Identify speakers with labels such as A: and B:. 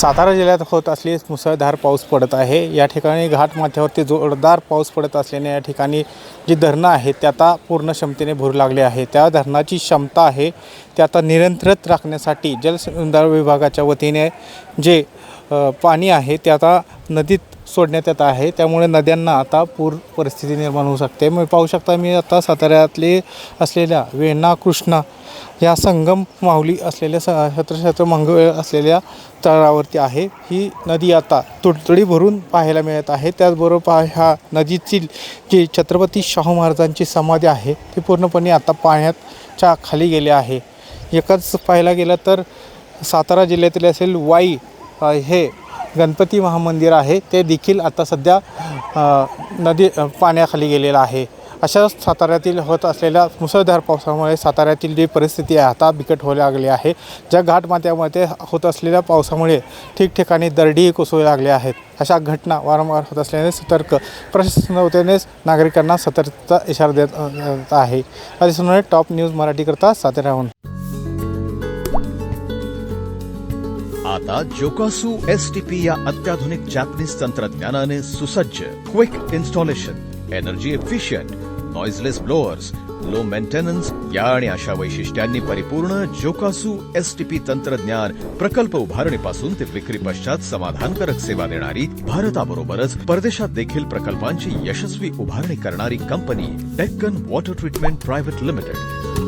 A: सातारा जिल्ह्यात होत असलेली मुसळधार पाऊस पडत आहे। या ठिकाणी घाटमाथ्यावरती जोरदार पाऊस पडत असल्याने या ठिकाणी जी धरणं आहेत ते आता पूर्ण क्षमतेने भरू लागले आहे। त्या धरणाची क्षमता आहे ते आता नियंत्रित राखण्यासाठी जलसंधारण विभागाच्या वतीने जे पाणी आहे ते आता नदीत सोडण्यात येत आहे। त्यामुळे नद्यांना आता पूर परिस्थिती निर्माण होऊ शकते। मी पाहू शकता मी आता साताऱ्यातले असलेल्या वेण्णा कृष्णा या संगम माहुली असलेल्या क्षेत्र मंगळ असलेल्या तळावरती आहे। ही नदी आता तुडतुडी भरून पाहायला मिळत आहे। त्याचबरोबर ह्या नदीतील जी छत्रपती शाहू महाराजांची समाधी आहे ती पूर्णपणे आता पाण्याच्या खाली गेली आहे। एकच पाहायला गेलं तर सातारा जिल्ह्यातील असेल वाई हे गणपती महामंदिर आहे ते देखील आता सध्या नदी पाण्याखाली गेलेलं आहे। अशा साताऱ्यातील होत असलेल्या मुसळधार पावसामुळे साताऱ्यातील जी परिस्थिती आहे आता बिकट होऊ लागली आहे। ज्या घाटमाथ्यामध्ये होत असलेल्या पावसामुळे ठिकठिकाणी दरडी कोसळू लागले आहेत। अशा घटना वारंवार होत असल्याने सतर्क प्रशासनाच्या वतीनेच नागरिकांना सतर्कता इशारा देत आहे। असे टॉप न्यूज मराठी करता साताऱ्याहून।
B: आता जोकासू एसटीपी या अत्याधुनिक जॅपनीज तंत्रज्ञानाने सुसज्ज quick installation, energy efficient, noiseless blowers, low maintenance या आणि अशा वैशिष्ट्यांनी परिपूर्ण जोकासू एसटीपी तंत्रज्ञान प्रकल्प उभारणीपासून ते विक्री पश्चात समाधानकारक सेवा देणारी भारताबरोबरच परदेशात देखील प्रकल्पांची यशस्वी उभारणी करणारी company Deccan water treatment private limited.